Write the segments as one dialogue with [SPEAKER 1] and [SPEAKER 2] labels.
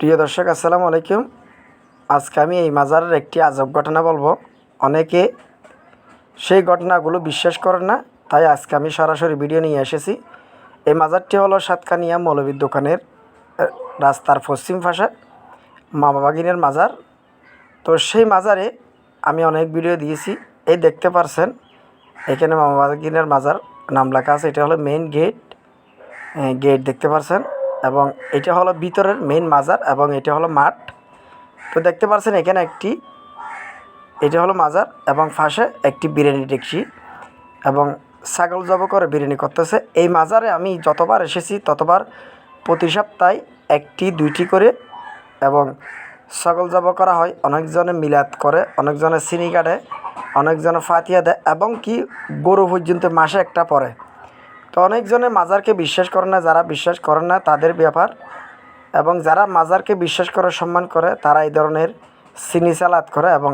[SPEAKER 1] প্রিয় দর্শক আসসালামু আলাইকুম। আজকে আমি এই মাজারের একটি আজব ঘটনা বলবো। অনেকে সেই ঘটনাগুলো বিশ্বাস করেন না, তাই আজকে আমি সরাসরি ভিডিও নিয়ে এসেছি। এই মাজারটি হলো সাতকানিয়া মৌলভীর দোকানের রাস্তার পশ্চিম পাশে মামা বাগিনের মাজার। তো সেই মাজারে আমি অনেক ভিডিও দিয়েছি। এই দেখতে পারছেন এখানে মামা বাগিনের মাজার নাম লেখা আছে। এটা হলো মেইন গেট দেখতে পারছেন, এবং এটা হলো ভিতরের মেইন মাজার, এবং এটা হলো মাঠ। তো দেখতে পাচ্ছেন এখানে এটা হলো মাজার, এবং পাশে একটি বিরিয়ানি ডেকচি, এবং ছাগল জব করে বিরিয়ানি করতেছে। এই মাজারে আমি যতবার এসেছি ততবার প্রতি সপ্তাহে একটি দুইটি করে এবং ছাগল জব করা হয়। অনেকজনে মিলাদ করে, অনেকজনে চিনি কাটে, অনেকজনে ফাতিয়া দেয়, এবং কি গরু পর্যন্ত মাসে একটা পড়ে। তো অনেকজনে মাজারকে বিশ্বাস করে না, যারা বিশ্বাস করেন না তাদের ব্যাপার, এবং যারা মাজারকে বিশ্বাস করে সম্মান করে তারা এই ধরনের চিনি সালাদ করে। এবং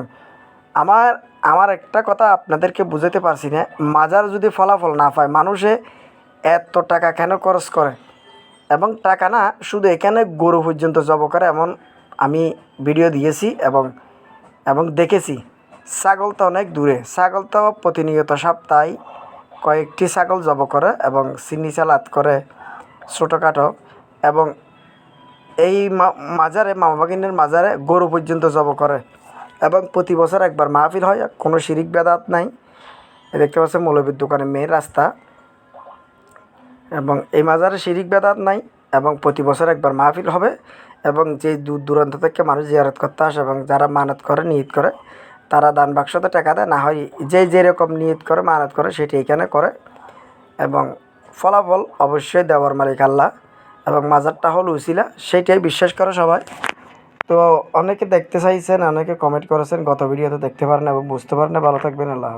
[SPEAKER 1] আমার আমার একটা কথা আপনাদেরকে বুঝাতে পারছি না, মাজার যদি ফলাফল না পায় মানুষে এত টাকা কেন খরচ করে? এবং টাকা না, শুধু এখানে গরু পর্যন্ত জব করে, এমন আমি ভিডিও দিয়েছি এবং দেখেছি। ছাগল তো অনেক দূরে, ছাগল তো প্রতিনিয়ত সপ্তাহে কয়েকটি ছাগল জব করে এবং চিনি সালাদ করে ছোটোখাটো। এবং এই মাজারে মামা বাগিনের মাজারে গরু পর্যন্ত জব করে, এবং প্রতি বছর একবার মাহফিল হয়। কোনো শিরিক বেদাত নাই। দেখতে পাচ্ছেন মৌলভীর দোকানের মেয়ের রাস্তা, এবং এই মাজারে শিরিক বেদাত নাই, এবং প্রতি বছর একবার মাহফিল হবে। এবং যে দূর দূরান্ত থেকে মানুষ জিয়ারত করতে আসে, এবং যারা মানত করে নিয়ত করে তারা দান বাক্সতে টাকা দেয়, না হয় যে যেরকম নিয়ত করে মানত করে সেটি এখানে করে। এবং ফলাফল অবশ্যই দেওয়ার মালিক আল্লাহ, এবং মাজারটা হল উসিলা, সেইটাই বিশ্বাস করে সবাই। তো অনেকে দেখতে চাইছেন, অনেকে কমেন্ট করেছেন, গত ভিডিওতে দেখতে পারেন এবং বুঝতে পারেন। ভালো থাকবেন, আল্লাহ।